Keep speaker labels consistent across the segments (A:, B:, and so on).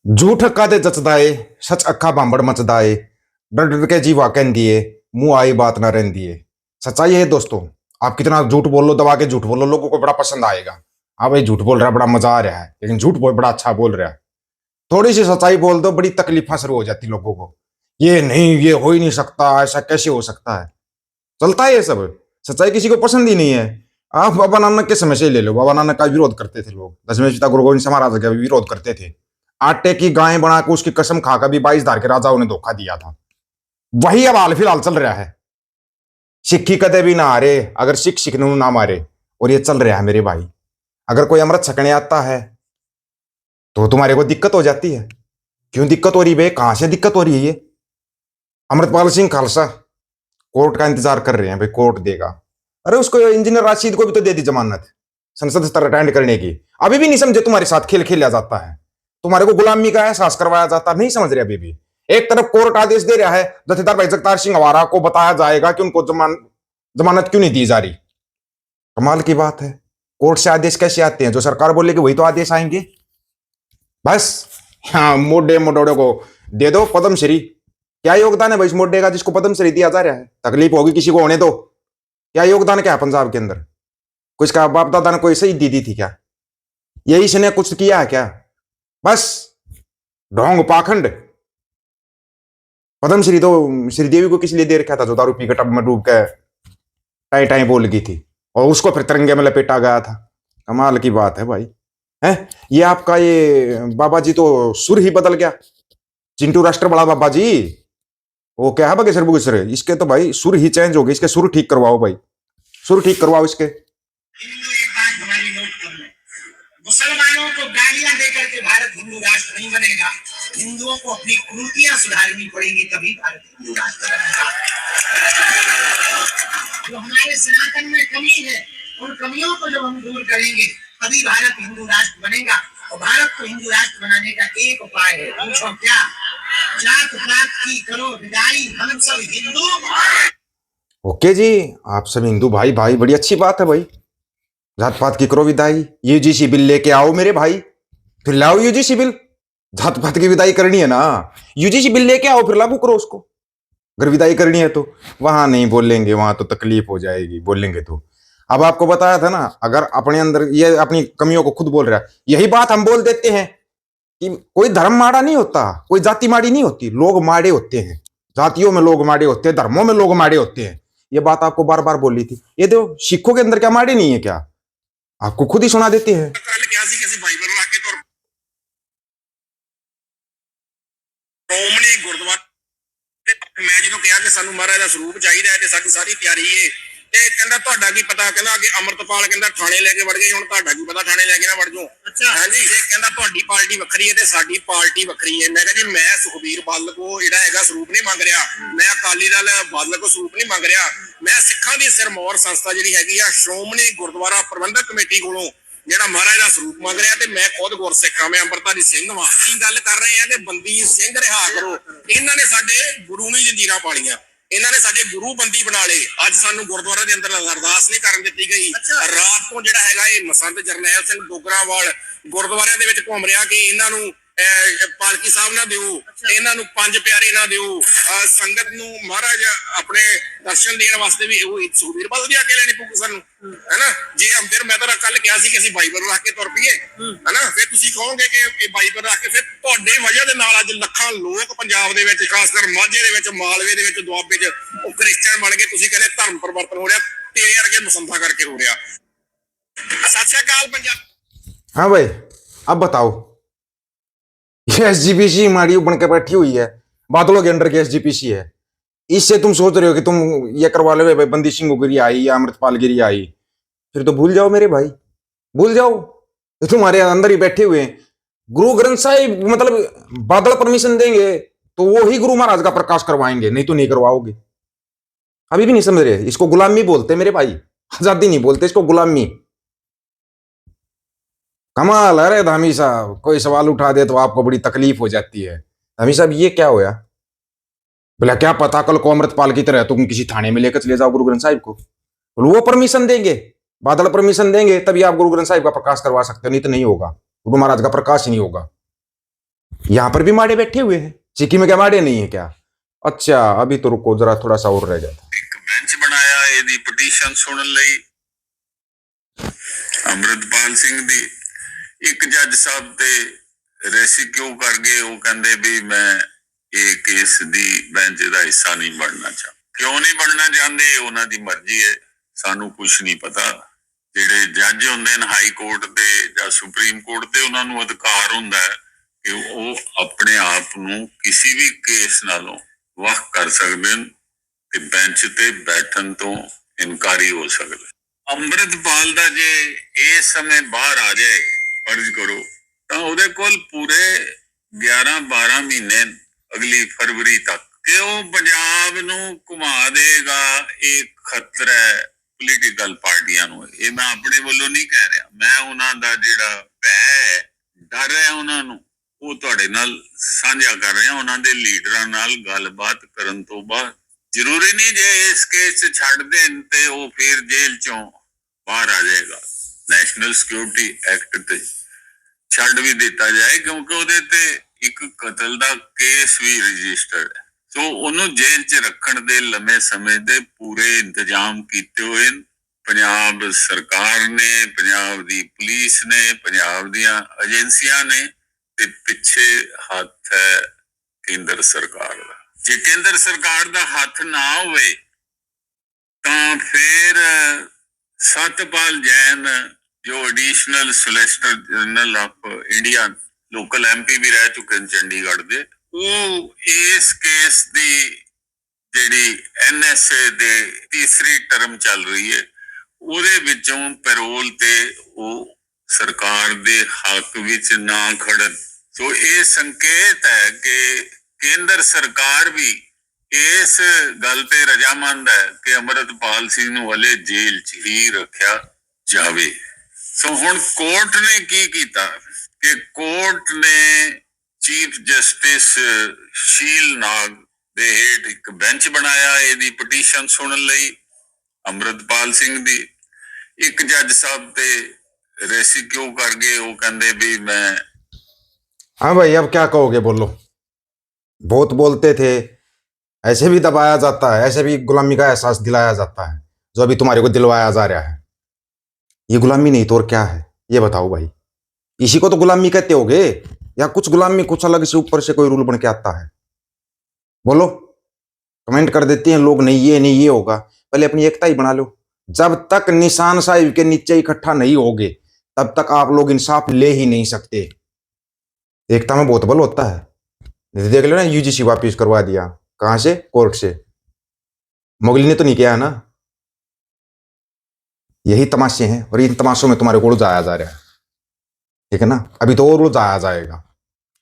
A: झूठ अक्का दे जचदाए सच अक्का बांबड़ मचदाए डर डर के जीवा कहन दिए मुंह आई बात ना रहन दिए। सच्चाई है दोस्तों। आप कितना झूठ बोल लो, दबा के झूठ बोलो, लोगों को बड़ा पसंद आएगा। हाँ भाई, झूठ बोल रहा है, बड़ा मजा आ रहा है, लेकिन झूठ बोल बड़ा अच्छा बोल रहा है। थोड़ी सी सच्चाई बोल दो, बड़ी तकलीफा शुरू हो जाती लोगों को। ये नहीं, ये हो ही नहीं सकता, ऐसा कैसे हो सकता है। चलता है ये सब। सच्चाई किसी को पसंद ही नहीं है। आप बाबा नानक के समय से ही ले लो, बाबा नानक का विरोध करते थे लोग, 10वें पिता गुरु गोविंद सिंह महाराज का भी विरोध करते थे। आटे की गायें बनाकर उसकी कसम खाकर भी 22 धार के राजाओं ने धोखा दिया था। वही अब हाल फिलहाल चल रहा है। सिक्खी कदे भी ना हारे अगर सिख सिखनू ना मारे। और ये चल रहा है मेरे भाई। अगर कोई अमृत छकने आता है तो तुम्हारे को दिक्कत हो जाती है। क्यों दिक्कत हो रही है? कहां से दिक्कत हो रही है? ये अमृतपाल सिंह खालसा कोर्ट का इंतजार कर रहे हैं भाई, कोर्ट देगा। अरे उसको इंजीनियर राशिद को भी तो दे दी जमानत संसद स्तर अटेंड करने की। अभी भी नहीं समझे? तुम्हारे साथ खेल खेला जाता है, तुम्हारे को गुलामी का एहसास करवाया जाता नहीं समझ रहे अभी भी। एक तरफ कोर्ट आदेश दे रहा है, जथेदार भाई जगतार सिंह हवारा को बताया जाएगा कि उनको जमानत क्यों नहीं दी जा रही। कमाल की बात है। कोर्ट से आदेश कैसे आते हैं? जो सरकार बोलेगी वही तो आदेश आएंगे। बस हाँ, मोडे मोडोड़े को दे दो पद्मश्री। क्या योगदान है भाई इस मोडे का जिसको पद्मश्री दिया जा रहा है? तकलीफ होगी किसी को, होने दो। क्या योगदान क्या है पंजाब के अंदर? कुछ का बाप दादा ने कोई सही दी थी क्या? यही इसने कुछ किया है क्या? बस ढोंग पाखंड। पद्मश्री तो श्रीदेवी को किस लिए दे रखा था, जो दारू पी के टब में डूब के टाई टाई बोल गई थी और उसको फिर तिरंगे में लपेटा गया था। कमाल की बात है भाई। है ये आपका ये बाबा जी तो सुर ही बदल गया। चिंटू राष्ट्र बड़ा बाबा जी, वो क्या है बगेसर बुगेसर, इसके तो भाई सुर ही चेंज हो गए। इसके सुर ठीक करवाओ भाई, सुर ठीक करवाओ इसके।
B: मुसलमानों को गालियां देकर के भारत हिंदू राष्ट्र नहीं बनेगा। हिंदुओं को अपनी कुरीतियां सुधारनी पड़ेंगी, तभी भारत हिंदू राष्ट्र बनेगा। जो हमारे सनातन में कमी है, उन कमियों को जब हम दूर करेंगे तभी भारत हिंदू राष्ट्र बनेगा। और भारत को हिंदू राष्ट्र बनाने का एक उपाय है, पूछो क्या? जात पात की करो विदाई, हम सब हिंदू।
A: ओके जी, आप सब हिंदू भाई भाई, बड़ी अच्छी बात है भाई। जात पात की करो विदाई, यूजीसी बिल लेके आओ मेरे भाई, फिर लाओ यूजीसी बिल। जात पात की विदाई करनी है ना, यूजीसी बिल लेके आओ, फिर लागू करो उसको। अगर विदाई करनी है तो वहां नहीं बोलेंगे, वहां तो तकलीफ हो जाएगी बोलेंगे तो। अब आपको बताया था ना, अगर अपने अंदर ये अपनी कमियों को खुद बोल रहा है, यही बात हम बोल देते हैं कि कोई धर्म माड़ा नहीं होता, कोई जाति माड़ी नहीं होती, लोग माड़े होते हैं। जातियों में लोग माड़े होते हैं, धर्मों में लोग माड़े होते हैं। ये बात आपको बार बार बोली थी। ये देखो सिखों के अंदर क्या माड़े नहीं है क्या? आपको खुद ही सुना देते हैं।
B: मैं जो कहा कि सानू महाराज का स्वरूप चाहिए है, साडी सारी तैयारी है। कहता ਤੁਹਾਡਾ ਕੀ ਪਤਾ, ਕਹਿੰਦਾ ਕਿ ਅਮਰਤਪਾਲ ਕਹਿੰਦਾ ਥਾਣੇ ਲੈ ਕੇ ਵੜ ਗਏ, ਹੁਣ ਤੁਹਾਡਾ ਕੀ ਪਤਾ ਥਾਣੇ ਲੈ ਕੇ ਨਾ ਵੜ ਜਾਓ। ਅੱਛਾ ਹਾਂਜੀ, ਤੇ ਕਹਿੰਦਾ ਤੁਹਾਡੀ ਪਾਰਟੀ ਵੱਖਰੀ ਹੈ ਤੇ ਸਾਡੀ ਪਾਰਟੀ ਵੱਖਰੀ ਹੈ। ਮੈਂ ਕਹਿੰਦਾ ਜੀ ਮੈਂ ਸੁਖਬੀਰ ਬਾਦਲ ਕੋ ਜਿਹੜਾ ਹੈਗਾ ਸਰੂਪ ਨਹੀਂ ਮੰਗ ਰਿਹਾ, ਮੈਂ ਅਕਾਲੀ ਦਲ ਬਾਦਲ ਕੋ ਸਰੂਪ ਨਹੀਂ ਮੰਗ ਰਿਹਾ। ਮੈਂ ਸਿੱਖਾਂ ਦੀ ਸਿਰਮੌਰ ਸੰਸਥਾ ਜਿਹੜੀ ਹੈਗੀ ਆ ਸ਼੍ਰੋਮਣੀ ਗੁਰਦੁਆਰਾ ਪ੍ਰਬੰਧਕ ਕਮੇਟੀ ਕੋਲੋਂ ਜਿਹੜਾ ਮਹਾਰਾਜ ਦਾ ਸਰੂਪ ਮੰਗ ਰਿਹਾ, ਤੇ ਮੈਂ ਖੁਦ ਗੁਰਸਿੱਖ ਹਾਂ, ਮੈਂ ਅੰਮ੍ਰਿਤਧਾਰੀ ਸਿੰਘ ਵਾਂ। ਕੀ ਗੱਲ ਕਰ ਰਹੇ ਆ ਕਿ ਬੰਦੀ ਸਿੰਘ ਰਿਹਾ ਕਰੋ। ਇਹਨਾਂ ਨੇ ਸਾਡੇ ਗੁਰੂ ਨੂੰ ਜੰਜੀਰਾਂ ਪਾਲੀਆਂ, ਇਹਨਾਂ ਨੇ ਸਾਡੇ ਗੁਰੂ ਬੰਦੀ ਬਣਾ ਲਏ। ਅੱਜ ਸਾਨੂੰ ਗੁਰਦੁਆਰੇ ਦੇ ਅੰਦਰ ਅਰਦਾਸ ਨਹੀਂ ਕਰਨ ਦਿੱਤੀ ਗਈ। ਰਾਤ ਤੋਂ ਜਿਹੜਾ ਹੈਗਾ ਇਹ ਮਸੰਤ ਜਰਨੈਲ ਸਿੰਘ ਡੋਗਰਾਵਾਲ ਗੁਰਦੁਆਰਿਆਂ ਦੇ ਵਿੱਚ ਘੁੰਮ ਰਿਹਾ ਕਿ ਇਹਨਾਂ ਨੂੰ ਪਾਲਕੀ ਸਾਹਿਬ ਨਾ ਦਿਓ, ਇਹਨਾਂ ਨੂੰ ਪੰਜ ਪਿਆਰੇ ਨਾ ਦਿਓ, ਸੰਗਤ ਨੂੰ ਮਹਾਰਾਜ ਆਪਣੇ ਦਰਸ਼ਨ ਦੇਣ ਵਾਸਤੇ ਵੀ ਉਹ ਸੁਖਬੀਰ ਬਾਦਲ ਦੀ ਆਗੇ ਲੈਣੀ ਪਊਗੀ ਸਾਨੂੰ, ਹੈਨਾ। ਜੇ ਫਿਰ ਮੈਂ ਤਾਂ ਕੱਲ ਕਿਹਾ ਸੀ ਕਿ ਅਸੀਂ ਬਾਈਬਲ ਰੱਖ ਕੇ ਤੁਰ ਪਈਏ, ਹੈਨਾ, ਫਿਰ ਤੁਸੀਂ ਕਹੋਗੇ ਕਿ ਬਾਈਬਲ ਰੱਖ ਕੇ, ਫਿਰ ਤੁਹਾਡੇ ਵਜ੍ਹਾ ਦੇ ਨਾਲ ਅੱਜ ਲੱਖਾਂ ਲੋਕ ਪੰਜਾਬ ਦੇ ਵਿੱਚ, ਖਾਸ ਕਰ ਮਾਝੇ ਦੇ ਵਿੱਚ, ਮਾਲਵੇ ਦੇ ਵਿੱਚ, ਦੁਆਬੇ 'ਚ ਉਹ ਕ੍ਰਿਸਚਨ ਬਣ ਕੇ, ਤੁਸੀਂ ਕਹਿੰਦੇ ਧਰਮ ਪਰਿਵਰਤਨ ਹੋ ਰਿਹਾ, ਤੇਰੇ ਵਰਗੇ ਮਸੰਦਾ ਕਰਕੇ ਹੋ ਰਿਹਾ। ਸਤਿ ਸ਼੍ਰੀ ਅਕਾਲ ਪੰਜਾਬ।
A: हाँ भाई, अब बताओ। ये एसजीपीसी हमारी बन के बैठी हुई है, बादलों के अंडर की एसजीपीसी है। इससे तुम सोच रहे हो कि तुम ये करवा लो भाई, बंदी सिंह गिरी आई या अमृतपाल गिरी आई, फिर तो भूल जाओ मेरे भाई, भूल जाओ। ये तुम्हारे अंदर ही बैठे हुए हैं। गुरु ग्रंथ साहिब मतलब बादल परमिशन देंगे तो वो ही गुरु महाराज का प्रकाश करवाएंगे, नहीं तो नहीं करवाओगे। अभी भी नहीं समझ रहे? इसको गुलामी बोलते मेरे भाई, आजादी नहीं बोलते, इसको गुलामी। कमाल है रे धामी साहब, कोई सवाल उठा दे तो आपको बड़ी तकलीफ हो जाती है। धामी साहब ये क्या होया? बोला क्या पता कल को अमृतपाल की तरह तुम किसी थाने में लेकर चले जाओ गुरु ग्रंथ साहिब को, वो परमिशन देंगे, बादल परमिशन देंगे तभी आप गुरु ग्रंथ साहिब का प्रकाश करवा सकते हो, नहीं तो नहीं होगा। गुरु महाराज का प्रकाश ही नहीं होगा। यहाँ पर भी माड़े बैठे हुए हैं, चिकी में क्या माड़े नहीं है क्या? अच्छा अभी तो रुको जरा, थोड़ा सा और रह गया था।
C: एक बेंच बनाया ਇਹਦੀ ਪਟੀਸ਼ਨ ਸੁਣਨ ਲਈ ਅਮਰਿਤਪਾਲ ਸਿੰਘ ਦੀ। ਇੱਕ ਜੱਜ ਸਾਹਿਬ ਤੇ ਰੈਸਕਿਊ ਕਰ ਗਏ, ਉਹ ਕਹਿੰਦੇ ਵੀ ਮੈਂ ਇਹ ਕੇਸ ਦੀ ਬੈਂਚ ਦਾ ਹਿੱਸਾ ਨਹੀਂ ਬਣਨਾ ਚਾਹੁੰਦਾ। ਕਿਉਂ ਨਹੀਂ ਬਣਨਾ ਚਾਹੁੰਦੇ, ਉਹਨਾਂ ਦੀ ਮਰਜ਼ੀ ਹੈ, ਸਾਨੂੰ ਕੁਝ ਨਹੀਂ ਪਤਾ। ਜਿਹੜੇ ਜੱਜ ਹੁੰਦੇ ਨੇ ਹਾਈ ਕੋਰਟ ਦੇ ਜਾਂ ਸੁਪਰੀਮ ਕੋਰਟ ਦੇ, ਉਹਨਾਂ ਨੂੰ ਅਧਿਕਾਰ ਹੁੰਦਾ ਹੈ ਕਿ ਉਹ ਆਪਣੇ ਆਪ ਨੂੰ ਕਿਸੇ ਵੀ ਕੇਸ ਨਾਲੋਂ ਵੱਖ ਕਰ ਸਕਦੇ ਨੇ ਤੇ ਬੈਂਚ ਤੇ ਬੈਠਣ ਤੋਂ ਇਨਕਾਰੀ ਹੋ ਸਕਦਾ। ਅੰਮ੍ਰਿਤਪਾਲ ਦਾ ਜੇ ਇਸ ਸਮੇਂ ਬਾਹਰ ਆ ਜਾਏ ਫਰਜ਼ ਕਰੋ, ਤਾਂ ਉਹਦੇ ਕੋਲ ਪੂਰੇ 11-12 ਮਹੀਨੇ ਅਗਲੀ ਫਰਵਰੀ ਤੱਕ ਕਿ ਉਹ ਪੰਜਾਬ ਨੂੰ ਘੁਮਾ ਦੇਗਾ। ਇਹ ਖਤਰਾ ਹੈ ਪੋਲੀਟੀਕਲ ਪਾਰਟੀਆਂ ਨੂੰ। ਇਹ ਮੈਂ ਆਪਣੇ ਵੱਲੋਂ ਨਹੀਂ ਕਹਿ ਰਿਹਾ, ਮੈਂ ਉਹਨਾਂ ਦਾ ਜਿਹੜਾ ਭੈ ਹੈ, ਡਰ ਹੈ ਉਹਨਾਂ ਨੂੰ, ਉਹ ਤੁਹਾਡੇ ਨਾਲ ਸਾਂਝਾ ਕਰ ਰਿਹਾ। ਉਹਨਾਂ ਦੇ ਲੀਡਰਾਂ ਨਾਲ ਗੱਲਬਾਤ ਕਰਨ ਤੋਂ ਬਾਅਦ ਜ਼ਰੂਰੀ ਨਹੀਂ ਜੇ ਇਸ ਕੇਸ 'ਚ ਛੱਡ ਦੇਣ ਤੇ ਉਹ ਫਿਰ ਜੇਲ੍ਹ 'ਚੋਂ ਬਾਹਰ ਆ ਜਾਏਗਾ। ਨੈਸ਼ਨਲ ਸਿਕਿਉਰਿਟੀ ਐਕਟ ਤੇ ਛੱਡ ਵੀ ਦਿੱਤਾ ਜਾਏ, ਕਿਉਂਕਿ ਉਹਦੇ ਤੇ ਇੱਕ ਕਤਲ ਦਾ ਕੇਸ ਵੀ ਰਜਿਸਟਰਡ ਹੈ। ਸੋ ਉਹਨੂੰ ਜੇਲ੍ਹ 'ਚ ਰੱਖਣ ਦੇ ਲੰਮੇ ਸਮੇਂ ਦੇ ਪੂਰੇ ਇੰਤਜ਼ਾਮ ਕੀਤੇ ਹੋਏ ਨੇ ਪੰਜਾਬ ਸਰਕਾਰ ਨੇ, ਪੰਜਾਬ ਦੀ ਪੁਲਿਸ ਨੇ, ਪੰਜਾਬ ਦੀਆਂ ਏਜੰਸੀਆਂ ਨੇ, ਤੇ ਪਿੱਛੇ ਹੱਥ ਹੈ ਕੇਂਦਰ ਸਰਕਾਰ ਦਾ। ਜੇ ਕੇਂਦਰ ਸਰਕਾਰ ਦਾ ਹੱਥ ਨਾ ਹੋਵੇ ਤਾਂ ਫਿਰ ਸਤਪਾਲ ਜੈਨ ਜੋ additional solicitor general of India, local MP ਵੀ ਰਹਿ ਚੁੱਕੇ ਨੇ ਚੰਡੀਗੜ੍ਹ ਦੇ, ਉਹ ਇਸ ਕੇਸ ਦੀ ਜਿਹੜੀ NSA ਦੇ ਤੀਸਰੀ ਟਰਮ ਚੱਲ ਰਹੀ ਹੈ, ਉਹਦੇ ਵਿੱਚੋਂ ਪੈਰੋਲ ਤੇ ਉਹ ਸਰਕਾਰ ਦੇ ਹੱਕ ਵਿੱਚ ਨਾ ਖੜਨ। ਸੋ ਇਹ ਸੰਕੇਤ ਹੈ ਕਿ ਕੇਂਦਰ ਸਰਕਾਰ ਵੀ ਇਸ ਗੱਲ ਤੇ ਰਜਾਮੰਦ ਹੈ ਕਿ ਅਮਰਿਤਪਾਲ ਸਿੰਘ ਨੂੰ ਹਲੇ ਜੇਲ੍ਹ 'ਚ ਹੀ ਰੱਖਿਆ ਜਾਵੇ। ਸੋ ਹੁਣ ਕੋਰਟ ਨੇ ਕੀ ਕੀਤਾ ਕਿ ਕੋਰਟ ਨੇ ਚੀਫ ਜਸਟਿਸ ਸ਼ੀਲ ਨਾਗ ਦੇ ਹੇਠ ਇੱਕ ਬੈਂਚ ਬਣਾਇਆ ਇਹਦੀ ਪਟੀਸ਼ਨ ਸੁਣਨ ਲਈ ਅਮਰਿਤਪਾਲ ਸਿੰਘ ਦੀ। ਇੱਕ ਜੱਜ ਸਾਹਿਬ ਤੇ ਰੈਸਕਿਊ ਕਰ ਗਏ, ਉਹ ਕਹਿੰਦੇ ਵੀ ਮੈਂ।
A: हाँ भाई अब क्या कहोगे, बोलो। बहुत बोलते थे, ऐसे भी दबाया जाता है, ऐसे भी गुलामी का एहसास दिलाया जाता है, जो अभी तुम्हारे को दिलवाया जा रहा है। ये गुलामी नहीं तो और क्या है, ये बताओ भाई। इसी को तो गुलामी कहते होगे, या कुछ गुलामी कुछ अलग से ऊपर से कोई रूल बन के आता है? बोलो। कमेंट कर देते हैं लोग, नहीं ये होगा। पहले अपनी एकता ही बना लो। जब तक निशान साहिब के नीचे इकट्ठा नहीं होगे तब तक आप लोग इंसाफ ले ही नहीं सकते। एकता में बहुत बल होता है। देख लो ना, UGC वापिस करवा दिया, कहां से? कोर्ट से। मोगली ने तो नहीं किया है ना। यही तमाशे हैं और इन तमाशों में तुम्हारे को उलझाया जा रहा है, ठीक है ना। अभी तो और उलझाया जाएगा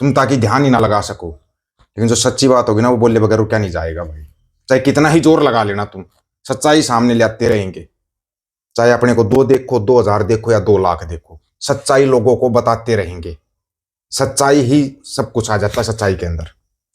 A: तुम, ताकि ध्यान ही ना लगा सको। लेकिन जो सच्ची बात होगी ना, वो बोले बगैर क्या नहीं जाएगा भाई। चाहे कितना ही जोर लगा लेना, तुम सच्चाई सामने ले आते रहेंगे। चाहे अपने को 2 देखो, 2000 देखो या 2 लाख देखो, सच्चाई लोगों को बताते रहेंगे। सच्चाई ही सब कुछ आ जाता है सच्चाई के अंदर।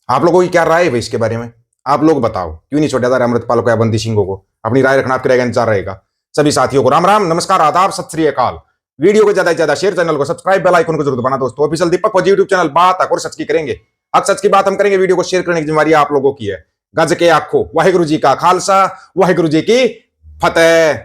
A: आप लोगों की क्या राय है भाई इसके बारे में? आप लोग बताओ, क्यों नहीं छोड़ा जा रहा अमृतपाल को या बंदी सिंह को? अपनी राय रखना आपके रहेगा, इंतजार रहेगा। सभी साथियों को राम राम, नमस्कार, आदाब, सत श्री अकाल। वीडियो को ज्यादा से ज्यादा शेयर, चैनल को सब्सक्राइब, बेल आइकन को जरूर दबाना दोस्तों। ऑफिशियल दीपक को यूट्यूब चैनल बात और सच की करेंगे। अब सच की बात हम करेंगे, वीडियो को शेयर करने की जिम्मेवारी आप लोगों की है। गज के आखो, वाहिगुरु जी का खालसा, वाहिगुरु जी की फतेह।